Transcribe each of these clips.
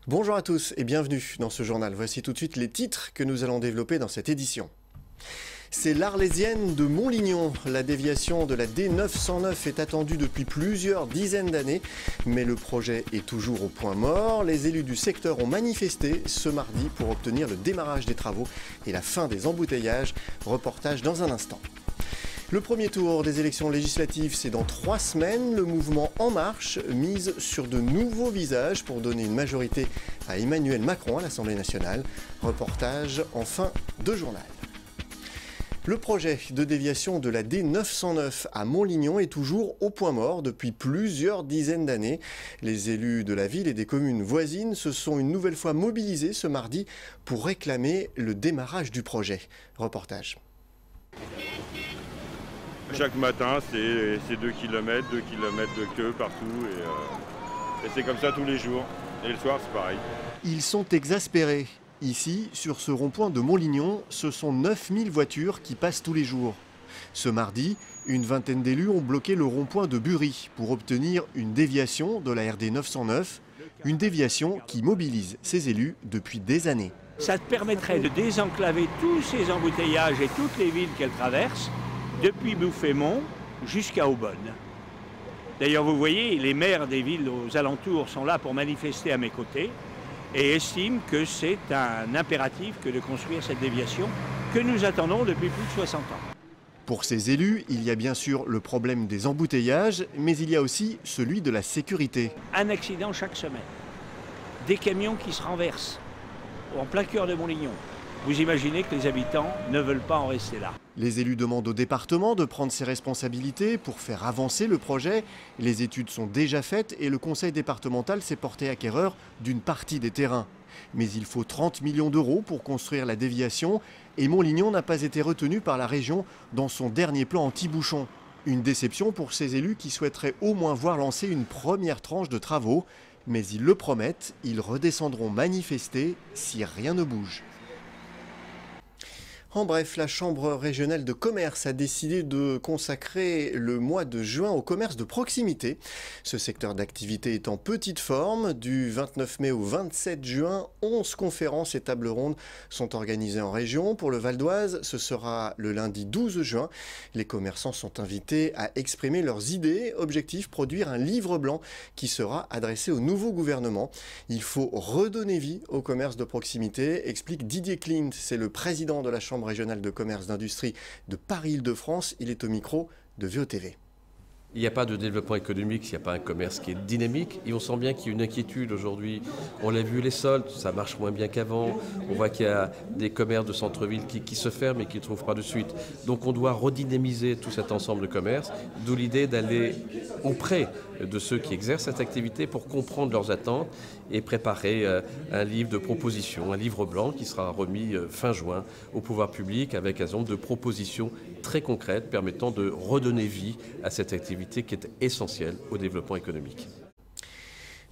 Bonjour à tous et bienvenue dans ce journal. Voici tout de suite les titres que nous allons développer dans cette édition. C'est l'Arlésienne de Montlignon. La déviation de la D909 est attendue depuis plusieurs dizaines d'années, mais le projet est toujours au point mort. Les élus du secteur ont manifesté ce mardi pour obtenir le démarrage des travaux et la fin des embouteillages. Reportage dans un instant. Le premier tour des élections législatives, c'est dans 3 semaines. Le mouvement En Marche mise sur de nouveaux visages pour donner une majorité à Emmanuel Macron à l'Assemblée nationale. Reportage en fin de journal. Le projet de déviation de la D909 à Montlignon est toujours au point mort depuis plusieurs dizaines d'années. Les élus de la ville et des communes voisines se sont une nouvelle fois mobilisés ce mardi pour réclamer le démarrage du projet. Reportage. Chaque matin, c'est 2 km de queue partout et c'est comme ça tous les jours. Et le soir, c'est pareil. Ils sont exaspérés. Ici, sur ce rond-point de Montlignon, ce sont 9000 voitures qui passent tous les jours. Ce mardi, une vingtaine d'élus ont bloqué le rond-point de Bury pour obtenir une déviation de la RD 909, une déviation qui mobilise ces élus depuis des années. Ça permettrait de désenclaver tous ces embouteillages et toutes les villes qu'elle traverse, depuis Bouffémont jusqu'à Aubonne. D'ailleurs, vous voyez, les maires des villes aux alentours sont là pour manifester à mes côtés et estiment que c'est un impératif que de construire cette déviation que nous attendons depuis plus de 60 ans. Pour ces élus, il y a bien sûr le problème des embouteillages, mais il y a aussi celui de la sécurité. Un accident chaque semaine, des camions qui se renversent en plein cœur de Montlignon. Vous imaginez que les habitants ne veulent pas en rester là. Les élus demandent au département de prendre ses responsabilités pour faire avancer le projet. Les études sont déjà faites et le conseil départemental s'est porté acquéreur d'une partie des terrains. Mais il faut 30 millions d'euros pour construire la déviation et Montlignon n'a pas été retenu par la région dans son dernier plan anti-bouchon. Une déception pour ces élus qui souhaiteraient au moins voir lancer une première tranche de travaux. Mais ils le promettent, ils redescendront manifester si rien ne bouge. En bref, la Chambre régionale de commerce a décidé de consacrer le mois de juin au commerce de proximité. Ce secteur d'activité est en petite forme. Du 29 mai au 27 juin, 11 conférences et tables rondes sont organisées en région. Pour le Val d'Oise, ce sera le lundi 12 juin. Les commerçants sont invités à exprimer leurs idées. Objectif, produire un livre blanc qui sera adressé au nouveau gouvernement. Il faut redonner vie au commerce de proximité, explique Didier Clint, c'est le président de la Chambre régionale de commerce d'industrie de Paris-Île-de-France. Il est au micro de VOTV. Il n'y a pas de développement économique s'il n'y a pas un commerce qui est dynamique. Et on sent bien qu'il y a une inquiétude aujourd'hui. On l'a vu, les soldes, ça marche moins bien qu'avant. On voit qu'il y a des commerces de centre-ville qui se ferment et qui ne trouvent pas de suite. Donc on doit redynamiser tout cet ensemble de commerces. D'où l'idée d'aller auprès de ceux qui exercent cette activité pour comprendre leurs attentes et préparer un livre de propositions, un livre blanc qui sera remis fin juin au pouvoir public avec un certain nombre de propositions très concrètes permettant de redonner vie à cette activité qui est essentielle au développement économique.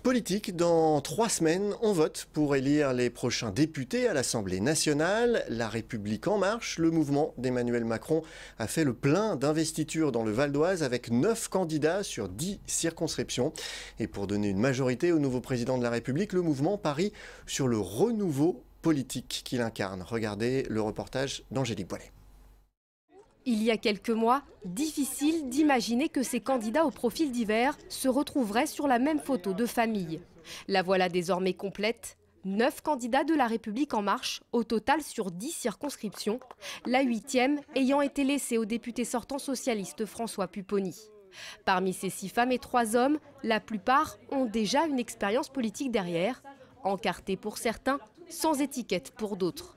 Politique, dans 3 semaines, on vote pour élire les prochains députés à l'Assemblée nationale. La République En Marche, le mouvement d'Emmanuel Macron, a fait le plein d'investiture dans le Val d'Oise avec 9 candidats sur 10 circonscriptions. Et pour donner une majorité au nouveau président de la République, le mouvement parie sur le renouveau politique qu'il incarne. Regardez le reportage d'Angélique Boilet. Il y a quelques mois, difficile d'imaginer que ces candidats au profil divers se retrouveraient sur la même photo de famille. La voilà désormais complète. 9 candidats de la République En Marche, au total sur 10 circonscriptions, la 8e ayant été laissée au député sortant socialiste François Pupponi. Parmi ces 6 femmes et 3 hommes, la plupart ont déjà une expérience politique derrière, encartés pour certains, sans étiquette pour d'autres.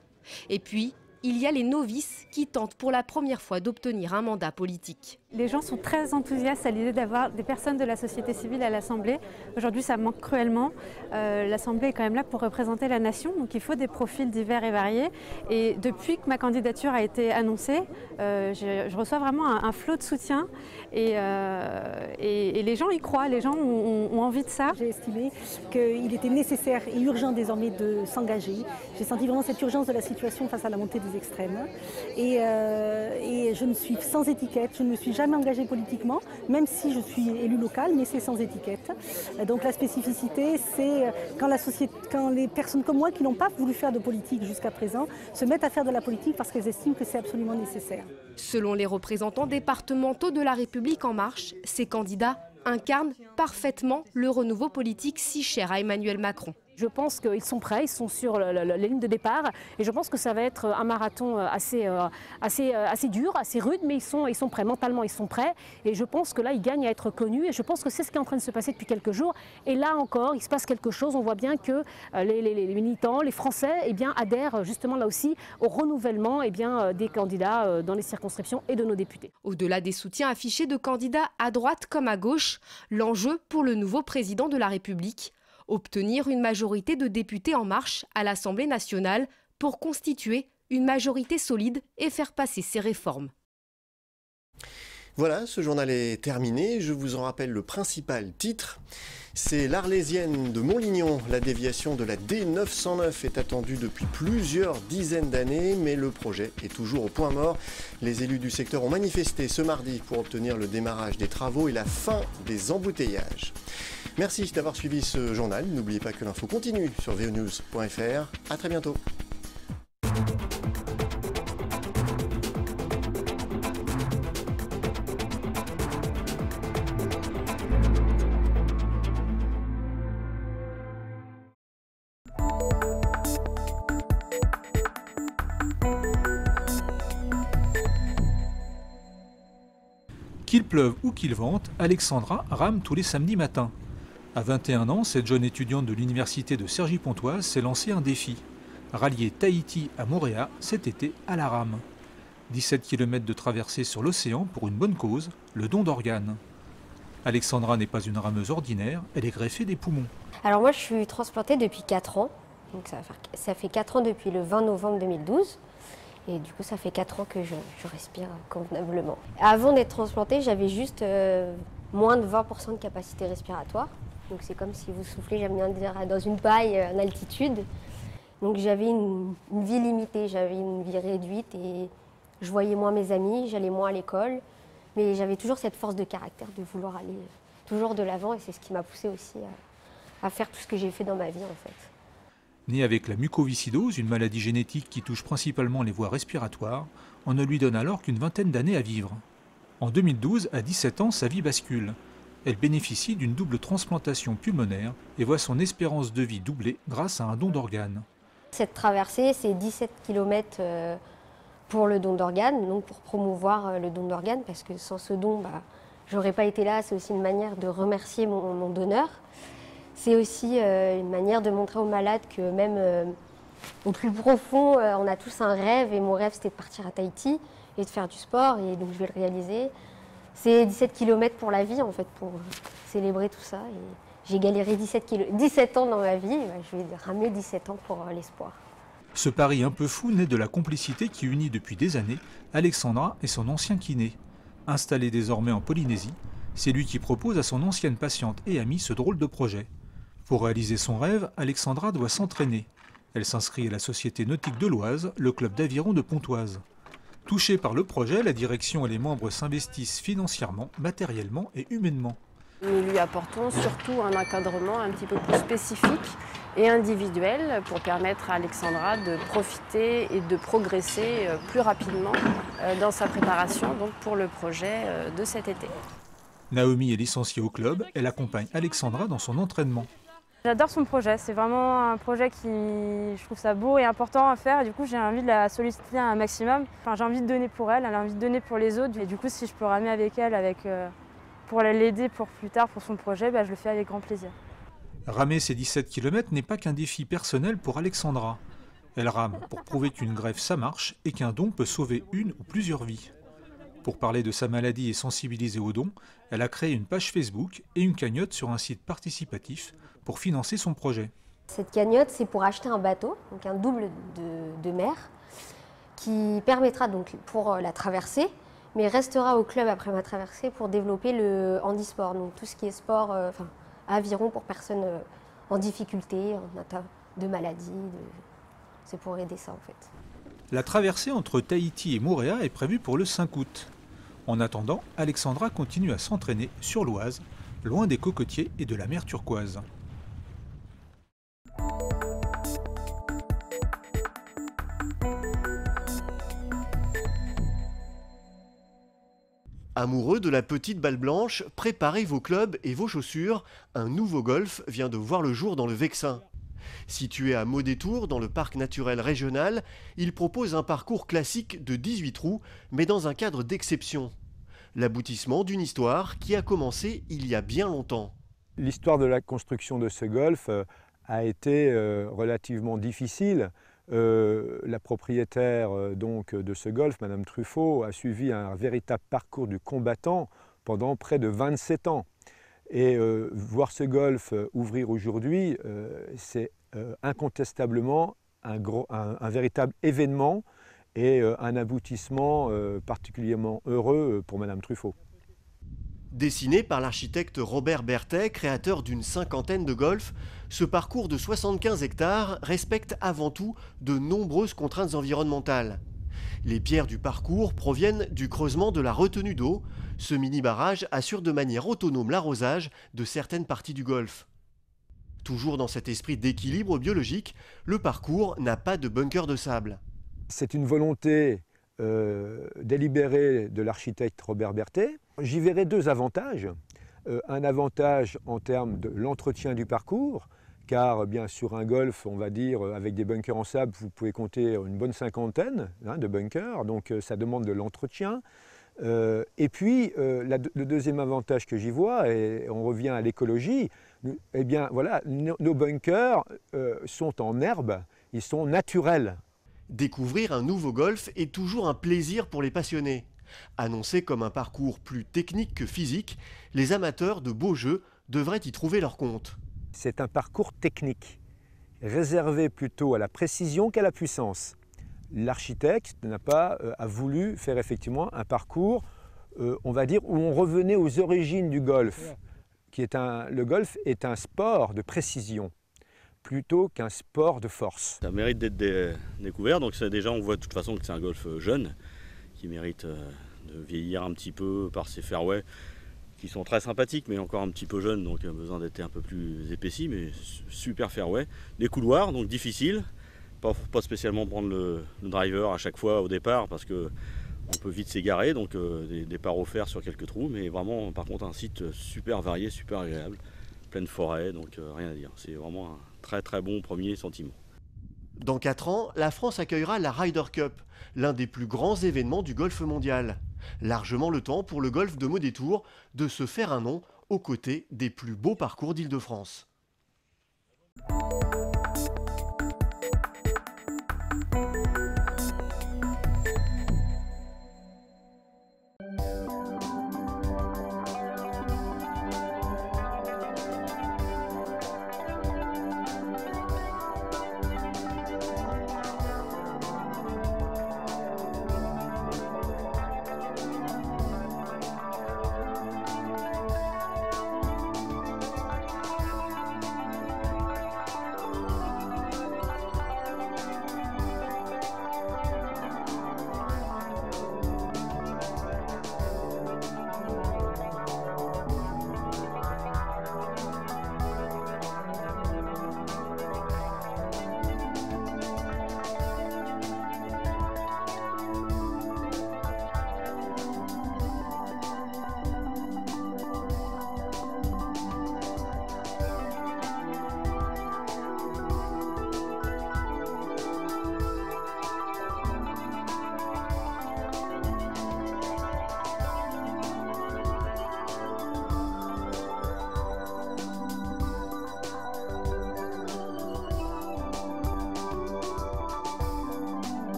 Et puis, il y a les novices qui tentent pour la première fois d'obtenir un mandat politique. Les gens sont très enthousiastes à l'idée d'avoir des personnes de la société civile à l'Assemblée. Aujourd'hui, ça manque cruellement. L'Assemblée est quand même là pour représenter la nation, donc il faut des profils divers et variés. Et depuis que ma candidature a été annoncée, je reçois vraiment un flot de soutien et les gens y croient, les gens ont envie de ça. J'ai estimé qu'il était nécessaire et urgent désormais de s'engager. J'ai senti vraiment cette urgence de la situation face à la montée de des extrêmes. Et je ne suis sans étiquette, je ne me suis jamais engagée politiquement, même si je suis élue locale, mais c'est sans étiquette. Donc la spécificité, c'est quand les personnes comme moi qui n'ont pas voulu faire de politique jusqu'à présent se mettent à faire de la politique parce qu'elles estiment que c'est absolument nécessaire. Selon les représentants départementaux de La République En Marche, ces candidats incarnent parfaitement le renouveau politique si cher à Emmanuel Macron. Je pense qu'ils sont prêts, ils sont sur la ligne de départ et je pense que ça va être un marathon assez dur, assez rude, mais ils sont prêts, mentalement ils sont prêts et je pense que là ils gagnent à être connus et je pense que c'est ce qui est en train de se passer depuis quelques jours et là encore il se passe quelque chose, on voit bien que les militants, les Français adhèrent justement là aussi au renouvellement des candidats dans les circonscriptions et de nos députés. Au-delà des soutiens affichés de candidats à droite comme à gauche, l'enjeu pour le nouveau président de la République, obtenir une majorité de députés En Marche à l'Assemblée nationale pour constituer une majorité solide et faire passer ses réformes. Voilà, ce journal est terminé. Je vous en rappelle le principal titre. C'est l'Arlésienne de Montlignon. La déviation de la D909 est attendue depuis plusieurs dizaines d'années, mais le projet est toujours au point mort. Les élus du secteur ont manifesté ce mardi pour obtenir le démarrage des travaux et la fin des embouteillages. Merci d'avoir suivi ce journal. N'oubliez pas que l'info continue sur veonews.fr. À très bientôt. Qu'il pleuve ou qu'il vente, Alexandra rame tous les samedis matins. À 21 ans, cette jeune étudiante de l'université de Cergy-Pontoise s'est lancée un défi. Rallier Tahiti à Mooréa cet été à la rame. 17 km de traversée sur l'océan pour une bonne cause, le don d'organes. Alexandra n'est pas une rameuse ordinaire, elle est greffée des poumons. Alors moi je suis transplantée depuis 4 ans, donc ça fait 4 ans depuis le 20 novembre 2012. Et du coup, ça fait 4 ans que je respire convenablement. Avant d'être transplantée, j'avais juste moins de 20% de capacité respiratoire. Donc c'est comme si vous soufflez, j'aime bien dire, dans une paille en altitude. Donc j'avais une vie limitée, j'avais une vie réduite et je voyais moins mes amis, j'allais moins à l'école. Mais j'avais toujours cette force de caractère de vouloir aller toujours de l'avant et c'est ce qui m'a poussée aussi à faire tout ce que j'ai fait dans ma vie en fait. Née avec la mucoviscidose, une maladie génétique qui touche principalement les voies respiratoires, on ne lui donne alors qu'une vingtaine d'années à vivre. En 2012, à 17 ans, sa vie bascule. Elle bénéficie d'une double transplantation pulmonaire et voit son espérance de vie doubler grâce à un don d'organes. Cette traversée, c'est 17 km pour le don d'organes, donc pour promouvoir le don d'organes, parce que sans ce don, j'aurais pas été là. C'est aussi une manière de remercier mon donneur. C'est aussi une manière de montrer aux malades que même au plus profond, on a tous un rêve. Et mon rêve, c'était de partir à Tahiti et de faire du sport. Et donc, je vais le réaliser. C'est 17 km pour la vie, en fait, pour célébrer tout ça. Et j'ai galéré 17 ans dans ma vie. Je vais ramer 17 ans pour l'espoir. Ce pari un peu fou naît de la complicité qui unit depuis des années Alexandra et son ancien kiné. Installé désormais en Polynésie, c'est lui qui propose à son ancienne patiente et amie ce drôle de projet. Pour réaliser son rêve, Alexandra doit s'entraîner. Elle s'inscrit à la Société nautique de l'Oise, le club d'aviron de Pontoise. Touchée par le projet, la direction et les membres s'investissent financièrement, matériellement et humainement. Nous lui apportons surtout un encadrement un petit peu plus spécifique et individuel pour permettre à Alexandra de profiter et de progresser plus rapidement dans sa préparation donc pour le projet de cet été. Naomi est licenciée au club, elle accompagne Alexandra dans son entraînement. J'adore son projet, c'est vraiment un projet qui, je trouve ça beau et important à faire et du coup j'ai envie de la solliciter un maximum. Enfin, j'ai envie de donner pour elle, elle a envie de donner pour les autres et du coup si je peux ramer avec elle pour l'aider pour plus tard pour son projet, je le fais avec grand plaisir. Ramer ces 17 km n'est pas qu'un défi personnel pour Alexandra. Elle rame pour prouver qu'une greffe ça marche et qu'un don peut sauver une ou plusieurs vies. Pour parler de sa maladie et sensibiliser aux dons, elle a créé une page Facebook et une cagnotte sur un site participatif pour financer son projet. Cette cagnotte, c'est pour acheter un bateau, donc un double de mer, qui permettra donc pour la traversée, mais restera au club après ma traversée pour développer le handisport, donc tout ce qui est sport, aviron pour personnes en difficulté, en atteinte de maladie, c'est pour aider ça en fait. La traversée entre Tahiti et Mooréa est prévue pour le 5 août. En attendant, Alexandra continue à s'entraîner sur l'Oise, loin des cocotiers et de la mer turquoise. Amoureux de la petite balle blanche, préparez vos clubs et vos chaussures. Un nouveau golf vient de voir le jour dans le Vexin. Situé à Maudétour, dans le parc naturel régional, il propose un parcours classique de 18 trous, mais dans un cadre d'exception. L'aboutissement d'une histoire qui a commencé il y a bien longtemps. L'histoire de la construction de ce golf a été relativement difficile. La propriétaire donc de ce golf, Madame Truffaut, a suivi un véritable parcours du combattant pendant près de 27 ans. Et voir ce golf ouvrir aujourd'hui, c'est incontestablement un véritable événement et un aboutissement particulièrement heureux pour Madame Truffaut. Dessiné par l'architecte Robert Berthet, créateur d'une cinquantaine de golfs, ce parcours de 75 hectares respecte avant tout de nombreuses contraintes environnementales. Les pierres du parcours proviennent du creusement de la retenue d'eau. Ce mini-barrage assure de manière autonome l'arrosage de certaines parties du golfe. Toujours dans cet esprit d'équilibre biologique, le parcours n'a pas de bunker de sable. C'est une volonté délibérée de l'architecte Robert Berthet. J'y verrai deux avantages. Un avantage en termes de l'entretien du parcours, car bien sur un golf, on va dire, avec des bunkers en sable, vous pouvez compter une bonne cinquantaine de bunkers, donc ça demande de l'entretien. Et puis, le deuxième avantage que j'y vois, et on revient à l'écologie, eh bien voilà, nos bunkers sont en herbe, ils sont naturels. Découvrir un nouveau golf est toujours un plaisir pour les passionnés. Annoncé comme un parcours plus technique que physique, les amateurs de beaux jeux devraient y trouver leur compte. C'est un parcours technique, réservé plutôt à la précision qu'à la puissance. L'architecte a voulu faire effectivement un parcours, on va dire, où on revenait aux origines du golf. Le golf est un sport de précision, plutôt qu'un sport de force. Ça mérite d'être découvert, donc déjà on voit de toute façon que c'est un golf jeune, qui mérite de vieillir un petit peu par ses fairways, qui sont très sympathiques, mais encore un petit peu jeunes, donc besoin d'être un peu plus épaissis, mais super fairway. Des couloirs, donc difficiles, pas spécialement prendre le driver à chaque fois au départ, parce que on peut vite s'égarer, donc des départs offerts sur quelques trous, mais vraiment par contre un site super varié, super agréable, pleine forêt, donc rien à dire. C'est vraiment un très très bon premier sentiment. Dans 4 ans, la France accueillera la Ryder Cup, l'un des plus grands événements du golf mondial. Largement le temps pour le golf de Maudétour de se faire un nom aux côtés des plus beaux parcours d'Île-de-France.